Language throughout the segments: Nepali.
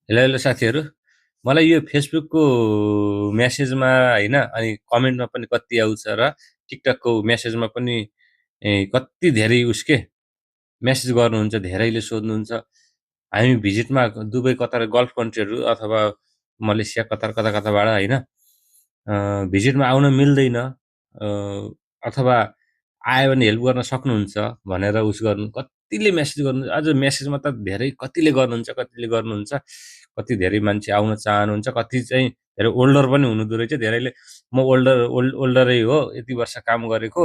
हेलो हेलो साथीहरू, मलाई यो फेसबुकको मेसेजमा होइन, अनि कमेन्टमा पनि कति आउँछ र टिकटकको मेसेजमा पनि कति धेरै उसके मेसेज गर्नुहुन्छ, धेरैले सोध्नुहुन्छ हामी भिजिटमा दुबई कतार गल्फ कन्ट्रीहरू अथवा मलेसिया कतार कता कताबाट होइन भिजिटमा आउन मिल्दैन, अथवा आयो भने हेल्प गर्न सक्नुहुन्छ भनेर उस गर्नु कतिले मेसेज गर्नु। अझ मेसेजमा त धेरै कतिले गर्नुहुन्छ, कति धेरै मान्छे आउन चाहनुहुन्छ, कति चाहिँ धेरै ओल्डर पनि हुनुहुँदो रहेछ। धेरैले म ओल्डरै हो, यति वर्ष काम गरेको,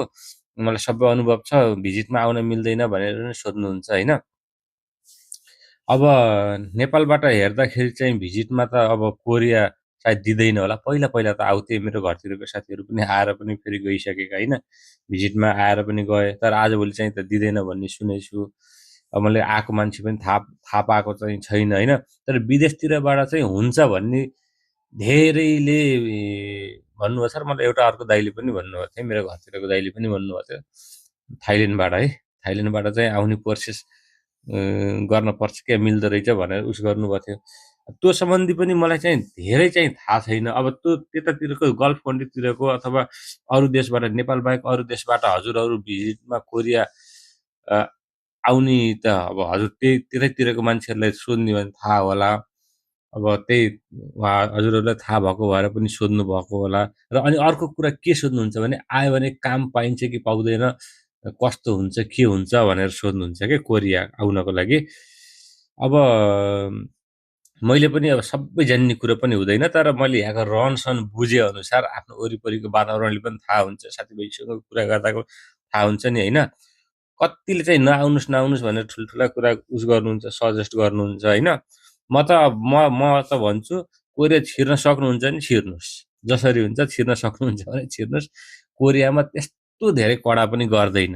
मलाई सबै अनुभव छ, भिजिटमा आउन मिल्दैन भनेर पनि सोध्नुहुन्छ होइन। अब नेपालबाट हेर्दाखेरि चाहिँ भिजिटमा त अब कोरिया सायद दिँदैन होला। पहिला पहिला त आउँथे, मेरो घरतिरको साथीहरू पनि आएर पनि फेरि गइसकेका होइन, भिजिटमा आएर पनि गए। तर आजभोलि चाहिँ त दिँदैन भन्ने सुनेछु। अब मैले आएको मान्छे पनि थाहा पाएको चाहिँ छैन होइन। तर विदेशतिरबाट चाहिँ हुन्छ भन्ने धेरैले भन्नुभएको छ। र मलाई एउटा अर्को दाइले पनि भन्नुभएको थियो, मेरो घरतिरको दाइले पनि भन्नुभएको थियो, थाइल्यान्डबाट है, थाइल्यान्डबाट चाहिँ आउने प्रोसेस गर्न पर्छ, क्या मिल्दो रहेछ भनेर उस गर्नुभएको थियो। त्यो सम्बन्धी पनि मलाई चाहिँ धेरै चाहिँ थाहा छैन। अब त्यो त्यतातिरको गल्फ कन्ट्रीतिरको अथवा अरू देशबाट, नेपाल बाहेक अरू देशबाट हजुरहरू भिजिटमा कोरिया आउने त अब हजुर त्यतैतिरको मान्छेहरूलाई सोध्ने भने थाहा होला। अब त्यही उहाँ हजुरहरूलाई थाहा भएको भएर पनि सोध्नु भएको होला। र अनि अर्को कुरा के सोध्नुहुन्छ भने, आयो भने काम पाइन्छ कि पाउँदैन, कस्तो हुन्छ के हुन्छ भनेर सोध्नुहुन्छ क्या कोरिया आउनको लागि। अब मैले पनि अब सबै जान्ने कुरो पनि हुँदैन, तर मैले यहाँको रहनसहन बुझे अनुसार आफ्नो वरिपरिको वातावरणले पनि थाहा हुन्छ, साथीभाइसँग कुरा गर्दाको थाहा हुन्छ नि होइन। कतिले चाहिँ नआउनुहोस् भनेर ठुल्ठुला कुरा उस गर्नुहुन्छ, सजेस्ट गर्नुहुन्छ होइन। म त भन्छु, कोरिया छिर्न सक्नुहुन्छ भने छिर्नुहोस्, जसरी हुन्छ छिर्न सक्नुहुन्छ भने छिर्नुहोस्। कोरियामा त्यस्तो धेरै कडा पनि गर्दैन,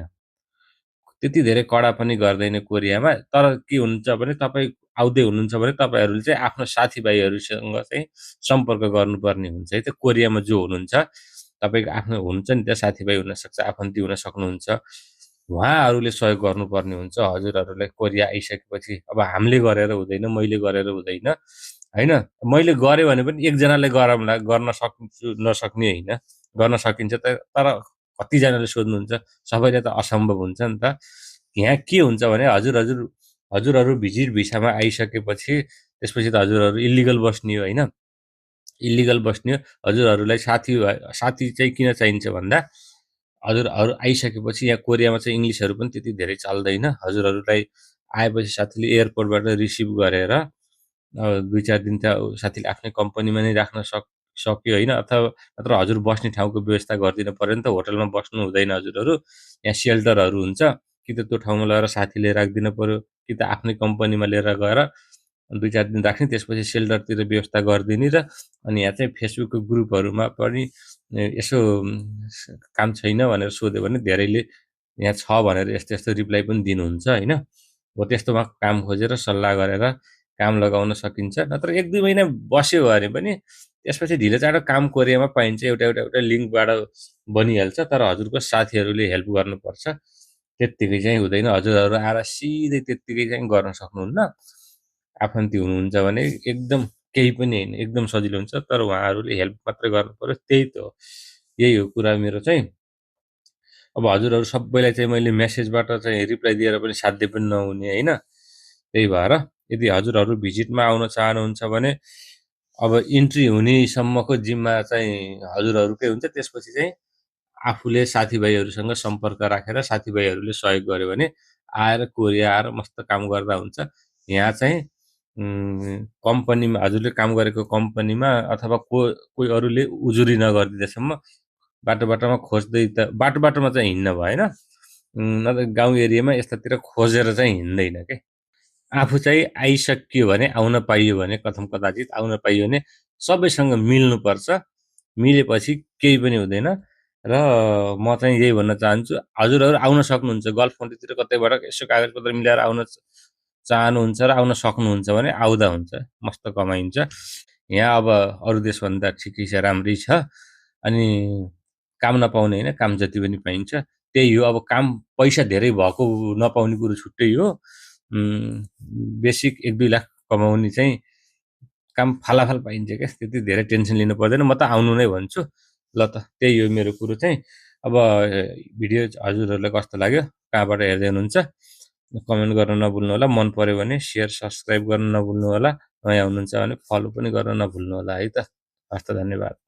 त्यति धेरै कडा पनि गर्दैन कोरियामा। तर के हुन्छ भने, तपाईँ आउँदै हुनुहुन्छ भने तपाईँहरूले चाहिँ आफ्नो साथीभाइहरूसँग चाहिँ सम्पर्क गर्नुपर्ने हुन्छ है। त्यो कोरियामा जो हुनुहुन्छ, तपाईँको आफ्नो हुन्छ नि, त्यहाँ साथीभाइ हुनसक्छ, आफन्ती हुन सक्नुहुन्छ, उहाँहरूले सहयोग गर्नुपर्ने हुन्छ हजुरहरूलाई कोरिया आइसकेपछि। अब हामीले गरेर हुँदैन, मैले गरेर हुँदैन होइन। मैले गरेँ भने पनि एकजनाले गरौँला, गर्न सक्छु नसक्ने होइन, गर्न सकिन्छ। तर कतिजनाले सोध्नुहुन्छ, सबैले त असम्भव हुन्छ नि त। यहाँ के हुन्छ भने, हजुरहरू भिजिट भिसामा आइसकेपछि त्यसपछि त हजुरहरू इल्लिगल बस्ने हो होइन, इल्लिगल बस्ने हो। हजुरहरूलाई साथी चाहिँ किन चाहिन्छ भन्दा, हजुरहरू आइसकेपछि यहाँ कोरियामा चाहिँ इङ्ग्लिसहरू पनि त्यति धेरै चल्दैन। हजुरहरूलाई आएपछि साथीले एयरपोर्टबाट रिसिभ गरेर 2-4 दिन त साथीले आफ्नै कम्पनीमा नै राख्न सक्यो होइन। अथवा नत्र हजुर बस्ने ठाउँको व्यवस्था गरिदिनु पऱ्यो नि त, होटलमा बस्नु हुँदैन हजुरहरू। यहाँ सेल्टरहरू हुन्छ, कि त त्यो ठाउँमा लगेर साथीले राखिदिनु पऱ्यो, कि त आफ्नै कम्पनीमा लिएर गएर 2-4 दिन राख्ने, त्यसपछि सेल्टरतिर व्यवस्था गरिदिने। र अनि यहाँ चाहिँ फेसबुकको ग्रुपहरूमा पनि यसो काम छैन भनेर सोध्यो भने धेरैले यहाँ छ भनेर यस्तो यस्तो रिप्लाई पनि दिनुहुन्छ होइन। हो त्यस्तोमा काम खोजेर सल्लाह गरेर काम लगाउन सकिन्छ। नत्र 1-2 महिना बस्यो भने पनि त्यसपछि ढिलो चाँडो काम कोरियामा पाइन्छ, एउटा लिङ्कबाट बनिहाल्छ। तर हजुरको साथीहरूले हेल्प गर्नुपर्छ, त्यत्तिकै चाहिँ हुँदैन। हजुरहरू आएर सिधै त्यत्तिकै चाहिँ गर्न सक्नुहुन्न। आफन्ती हुनुहुन्छ भने एकदम केही पनि होइन, एकदम सजिलो हुन्छ। तर उहाँहरूले हेल्प मात्रै गर्नु पर्यो, त्यही त हो। यही हो कुरा मेरो चाहिँ। अब हजुरहरू सबैलाई चाहिँ मैले मेसेजबाट चाहिँ रिप्लाई दिएर पनि साध्य पनि नहुने होइन। त्यही भएर यदि हजुरहरू भिजिटमा आउन चाहनुहुन्छ भने अब इन्ट्री हुनेसम्मको जिम्मा चाहिँ हजुरहरूकै हुन्छ। त्यसपछि चाहिँ आफूले साथीभाइहरूसँग सम्पर्क राखेर साथीभाइहरूले सहयोग गर्यो भने आएर कोरिया आएर मस्त काम गर्दा हुन्छ। यहाँ चाहिँ कम्पनीमा हजुरले काम गरेको कम्पनीमा अथवा कोही अरूले उजुरी नगरिदिँदासम्म बाटोमा खोज्दै त बाटोमा चाहिँ हिँड्न भएन। नत्र गाउँ एरियामा यस्तातिर खोजेर चाहिँ हिँड्दैन के। आफू चाहिँ आइसक्यो भने, आउन पाइयो भने, कथम कदाचित आउन पाइयो भने सबैसँग मिल्नुपर्छ। मिलेपछि केही पनि हुँदैन। र म चाहिँ यही भन्न चाहन्छु, हजुरहरू आउन सक्नुहुन्छ, गल्फ कन्ट्रीतिर कतैबाट यसो कागजपत्र मिलाएर आउन चाहनुहुन्छ र आउन सक्नुहुन्छ भने आउँदा हुन्छ, मस्त कमाइन्छ। यहाँ अब अरू देशभन्दा ठिकै छ, राम्रै छ। अनि काम नपाउने होइन, काम जति पनि पाइन्छ। त्यही हो, अब काम पैसा धेरै भएको नपाउने कुरो छुट्टै हो। बेसिक 1-2 लाख कमाउने चाहिँ काम फालाफाल पाइन्छ क्या, त्यति धेरै टेन्सन लिनु पर्दैन। म त आउनु नै भन्छु। ल त त्यही हो मेरो कुरो चाहिँ। अब भिडियो हजुरहरूलाई कस्तो लाग्यो, कहाँबाट हेर्दै हुनुहुन्छ, कमेन्ट गर्न नभुल्नु होला। मन पर्यो भने सेयर सब्सक्राइब गर्न नभुल्नु होला। नयाँ हुनुहुन्छ भने फलो पनि गर्न नभुल्नु होला है त। हस् त, धन्यवाद।